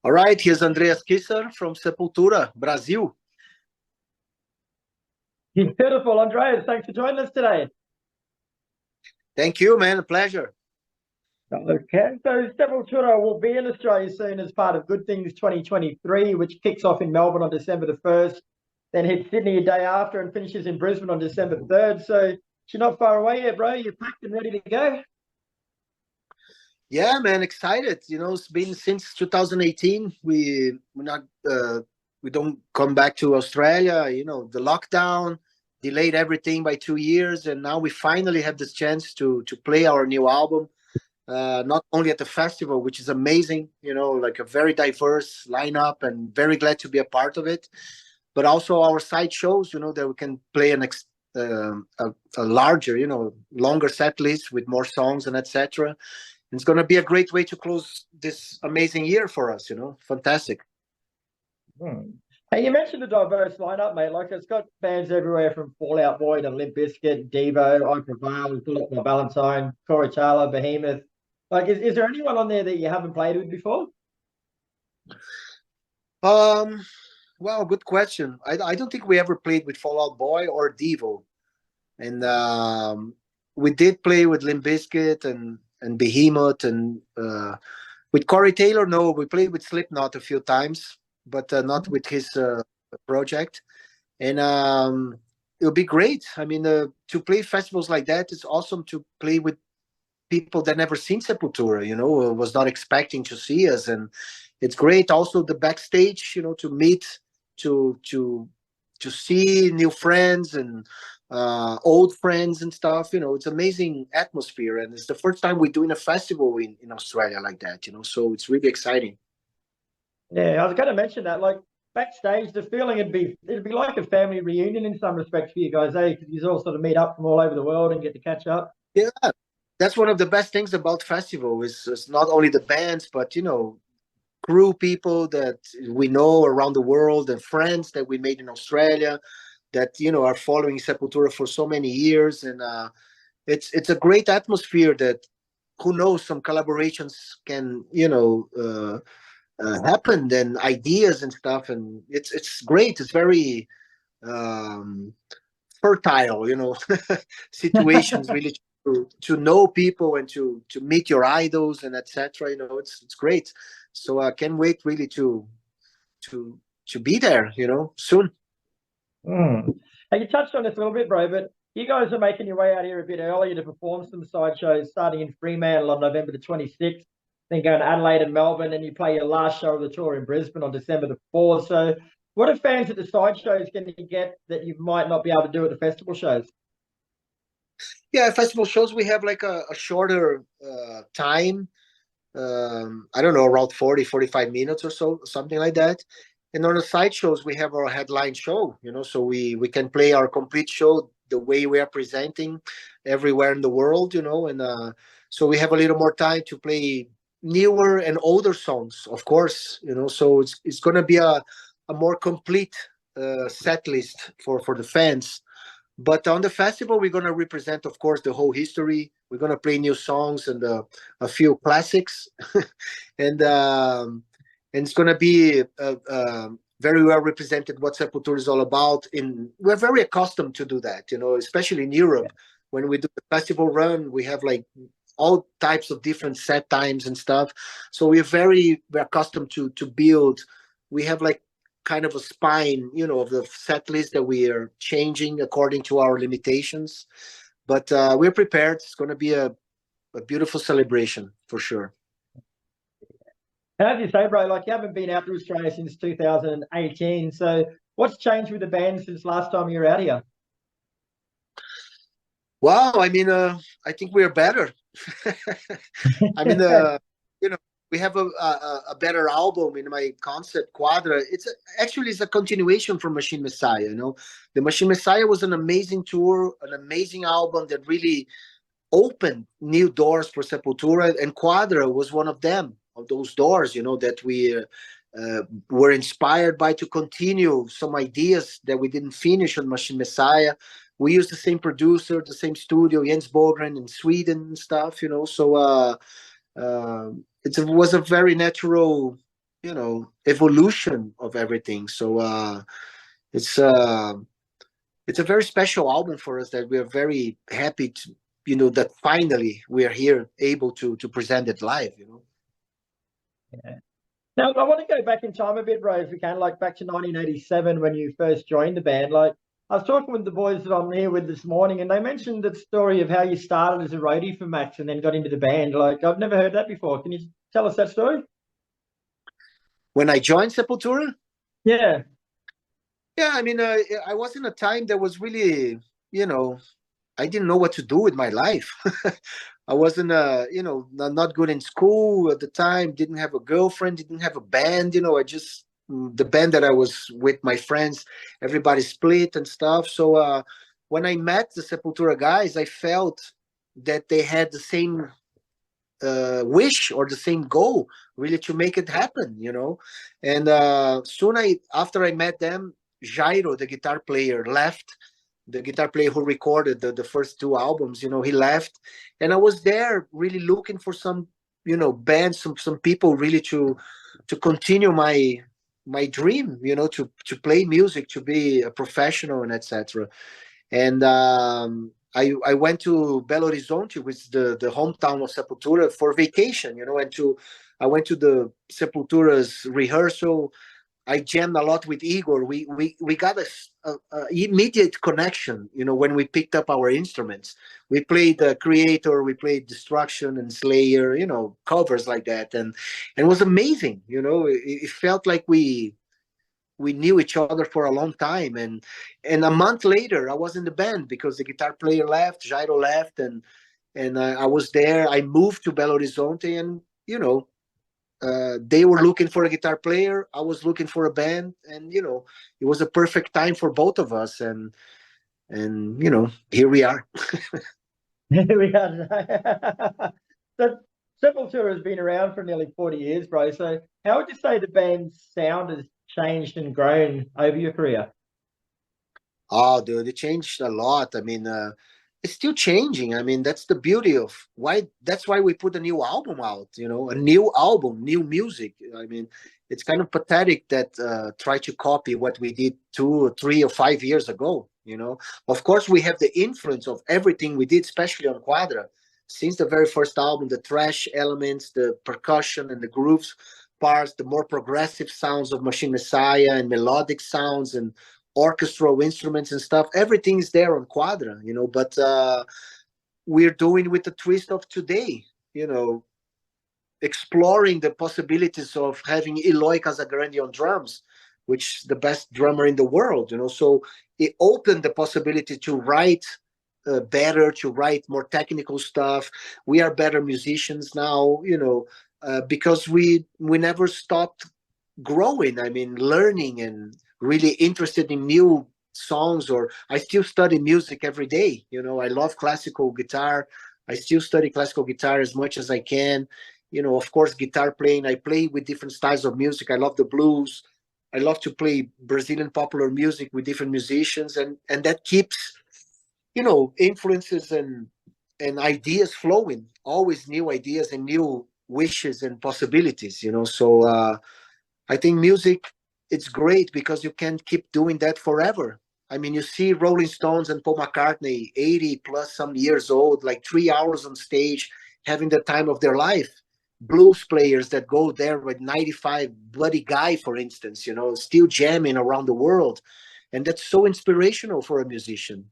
All right, here's Andreas Kisser from Sepultura, Brazil. Beautiful, Andreas. Thanks for joining us today. Thank you, man. A pleasure. Okay, so Sepultura will be in Australia soon as part of Good Things 2023, which kicks off in Melbourne on December the 1st, then hits Sydney a day after and finishes in Brisbane on December 3rd. So you're not far away yet, bro. You're packed and ready to go. Yeah, man, excited. It's been since 2018. We don't come back to Australia. The lockdown delayed everything by 2 years, and now we finally have this chance to play our new album. Not only at the festival, which is amazing, like a very diverse lineup, and very glad to be a part of it, but also our side shows, that we can play a larger, longer set list with more songs and etc. It's going to be a great way to close this amazing year for us, fantastic. Hey, you mentioned a diverse lineup, mate. Like, it's got bands everywhere from Fall Out Boy to Limp Bizkit, Devo, For My Valentine, Taylor, Behemoth. Like, is there anyone on there that you haven't played with before? Well, good question. I don't think we ever played with Fall Out Boy or Devo, and we did play with Limp Bizkit and Behemoth, and with Corey Taylor. No, we played with Slipknot a few times, but not with his project. And it'll be great. I mean, to play festivals like that, it's awesome to play with people that never seen Sepultura, was not expecting to see us. And it's great also the backstage, to meet, to see new friends and old friends and stuff. It's amazing atmosphere, and it's the first time we're doing a festival in Australia like that, so it's really exciting. Yeah, I was going to mention that. Like, backstage, the feeling it'd be like a family reunion in some respects for you guys, eh? Because you all sort of meet up from all over the world and get to catch up. Yeah, that's one of the best things about festival is not only the bands, but crew people that we know around the world, and friends that we made in Australia that are following Sepultura for so many years. And it's a great atmosphere that, who knows, some collaborations can happen, and ideas and stuff, and it's great. It's very fertile, situations really to know people and to meet your idols and etc. It's great. So I can't wait really to be there, soon. Hey, you touched on this a little bit, bro, but you guys are making your way out here a bit earlier to perform some side shows, starting in Fremantle on November the 26th, then going to Adelaide and Melbourne, and you play your last show of the tour in Brisbane on December the 4th. So what are fans at the side shows going to get that you might not be able to do at the festival shows? Yeah, festival shows, we have like a shorter time. I don't know, around 40-45 minutes or so, something like that. And on the side shows, we have our headline show, so we can play our complete show the way we are presenting everywhere in the world, and so we have a little more time to play newer and older songs, of course, so it's going to be a more complete set list for the fans. But on the festival, we're going to represent, of course, the whole history. We're going to play new songs and a few classics. and it's going to be very well represented what Sepultura is all about. We're very accustomed to do that, especially in Europe. When we do the festival run, we have like all types of different set times and stuff. So we're accustomed to build. We have like kind of a spine, of the set list that we are changing according to our limitations. But we're prepared. It's going to be a beautiful celebration for sure. And as you say, bro, like, you haven't been out to Australia since 2018. So what's changed with the band since last time you were out here? Wow, I mean, I think we are better. I mean, we have a better album in my concept, Quadra. It's a continuation from Machine Messiah. The Machine Messiah was an amazing tour, an amazing album that really opened new doors for Sepultura, and Quadra was one of those doors, that we were inspired by to continue some ideas that we didn't finish on Machine Messiah. We used the same producer, the same studio, Jens Bogren in Sweden and stuff, so it was a very natural evolution of everything. So it's uh it's a very special album for us that we are very happy to, that finally we are here able to present it live. Yeah. Now, I want to go back in time a bit, bro, if we can, like back to 1987 when you first joined the band. Like, I was talking with the boys that I'm here with this morning, and they mentioned the story of how you started as a roadie for Max and then got into the band. Like, I've never heard that before. Can you tell us that story? When I joined Sepultura, Yeah. yeah, I mean, I was in a time that was really, you know, I didn't know what to do with my life. I wasn't, not good in school at the time. Didn't have a girlfriend. Didn't have a band. I just the band that I was with my friends. Everybody split and stuff. So when I met the Sepultura guys, I felt that they had the same wish or the same goal, really, to make it happen. And soon after I met them, Jairo, the guitar player, left. The guitar player who recorded the first two albums, he left, and I was there really looking for some, bands, some people really to continue my dream, to play music, to be a professional and etc. And I went to Belo Horizonte, which is the hometown of Sepultura, for vacation, and I went to the Sepultura's rehearsal. I jammed a lot with Igor. We got a immediate connection, when we picked up our instruments. We played Creator, we played Destruction and Slayer, covers like that, and it was amazing. It felt like we knew each other for a long time, and a month later I was in the band because the guitar player left, Jairo left, and I was there. I moved to Belo Horizonte, and they were looking for a guitar player, I was looking for a band, and it was a perfect time for both of us, and here we are. Here we are. So Sepultura has been around for nearly 40 years, bro. So how would you say the band's sound has changed and grown over your career? Oh, dude, it changed a lot. I mean, it's still changing. I mean, that's the beauty of why. That's why we put a new album out. A new album, new music. I mean, it's kind of pathetic that try to copy what we did 2 or 3 or 5 years ago. Of course, we have the influence of everything we did, especially on Quadra. Since the very first album, the thrash elements, the percussion and the grooves parts, the more progressive sounds of Machine Messiah and melodic sounds and orchestral instruments and stuff, everything's there on Quadra, but we're doing with the twist of today, you know exploring the possibilities of having Eloy Casagrande on drums, which is the best drummer in the world. So it opened the possibility to write better, to write more technical stuff. We are better musicians now, because we never stopped growing. I mean, learning and really interested in new songs. Or I still study music every day. I love classical guitar. I still study classical guitar as much as I can. Of course, guitar playing. I play with different styles of music. I love the blues. I love to play Brazilian popular music with different musicians, and that keeps influences and ideas flowing. Always new ideas and new wishes and possibilities. So I think music, it's great because you can keep doing that forever. I mean, you see Rolling Stones and Paul McCartney, 80 plus some years old, like 3 hours on stage, having the time of their life. Blues players that go there with 95 Bloody Guy, for instance, still jamming around the world. And that's so inspirational for a musician.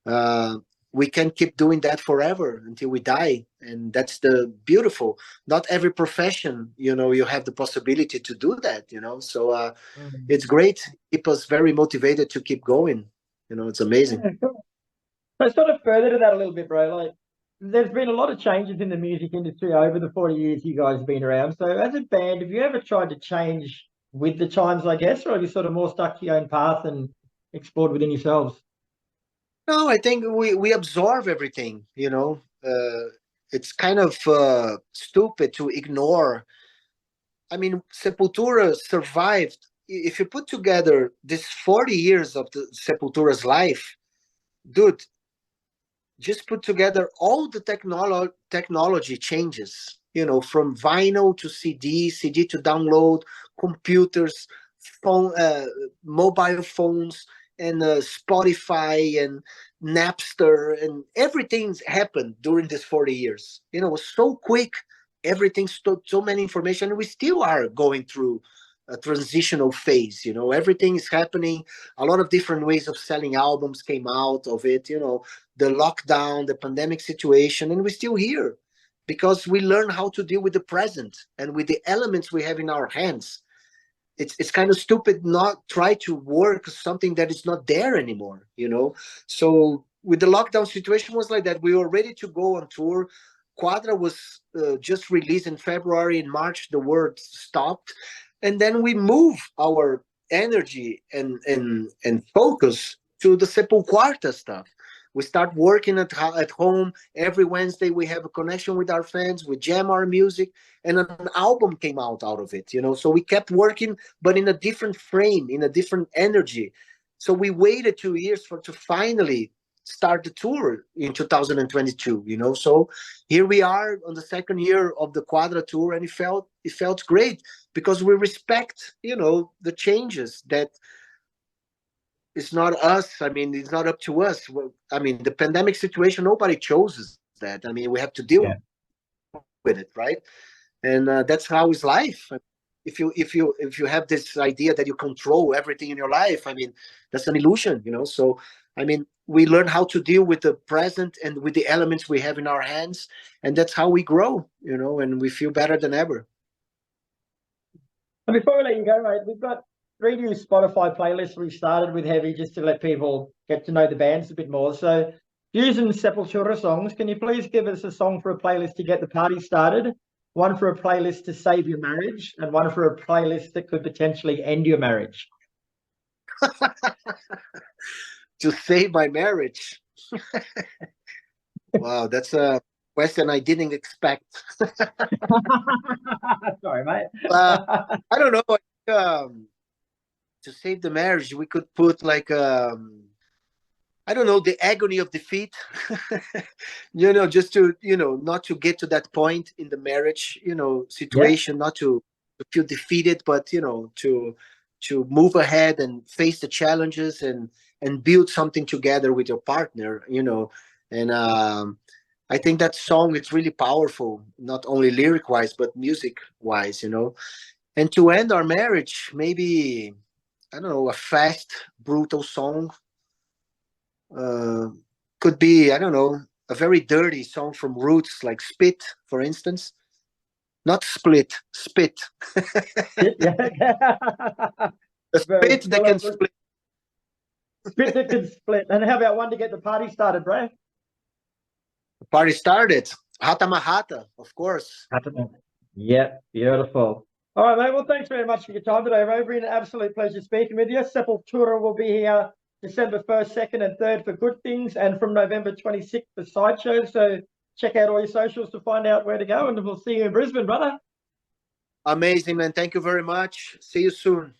Uh, we can keep doing that forever until we die. And that's the beautiful. Not every profession, you have the possibility to do that. So Mm. it's great. Keep us very motivated to keep going. It's amazing. Yeah, cool. So sort of further to that a little bit, bro, like there's been a lot of changes in the music industry over the 40 years you guys have been around. So as a band, have you ever tried to change with the times, I guess, or have you sort of more stuck to your own path and explored within yourselves? No, I think we absorb everything. It's kind of stupid to ignore. I mean, Sepultura survived. If you put together this 40 years of the Sepultura's life, dude, just put together all the technology changes. you know, from vinyl to CD, CD to download, computers, phone, mobile phones, and Spotify and Napster, and everything's happened during these 40 years. You know, it was so quick. Everything's so many information. And we still are going through a transitional phase. You know, everything is happening. A lot of different ways of selling albums came out of it. You know, the lockdown, the pandemic situation, and we're still here because we learn how to deal with the present and with the elements we have in our hands. It's kind of stupid not try to work something that is not there anymore, you know. So with the lockdown situation was like that. We were ready to go on tour. Quadra was just released in February. In March the word stopped, and then we move our energy and focus to the Sepultura stuff. We start working at home every Wednesday. We have a connection with our fans. We jam our music, and an album came out of it. You know, so we kept working, but in a different frame, in a different energy. So we waited 2 years to finally start the tour in 2022. You know, so here we are on the second year of the Quadra tour, and it felt great because we respect, you know, the changes that. It's not us. I mean, it's not up to us. I mean, the pandemic situation, nobody chooses that. I mean, we have to deal with it, right? And that's how is life. If you have this idea that you control everything in your life, I mean, that's an illusion, you know. So, I mean, we learn how to deal with the present and with the elements we have in our hands, and that's how we grow, you know, and we feel better than ever. And before we let you go, mate, we've got 3 new Spotify playlists we started with Heavy just to let people get to know the bands a bit more. So using Sepultura songs, can you please give us a song for a playlist to get the party started, one for a playlist to save your marriage, and one for a playlist that could potentially end your marriage? To save my marriage? Wow, that's a question I didn't expect. Sorry, mate. I don't know. To save the marriage, we could put like I don't know, the agony of defeat. You know, just to, you know, not to get to that point in the marriage, you know, situation, not to feel defeated, but you know, to move ahead and face the challenges and build something together with your partner, you know. And I think that song is really powerful, not only lyric wise but music wise, you know. And to end our marriage, maybe, I don't know, a fast, brutal song. Could be, I don't know, a very dirty song from Roots, like Spit, for instance. Not Split, Spit. A spit that can split. Spit that can split. And how about one to get the party started, bro? The party started. Hata Mahata, of course. Yeah, beautiful. All right, mate. Well, thanks very much for your time today, Ray. Been an absolute pleasure speaking with you. Sepultura will be here December 1st, 2nd, and 3rd for Good Things, and from November 26th for Sideshow. So check out all your socials to find out where to go, and we'll see you in Brisbane, brother. Amazing, man. Thank you very much. See you soon.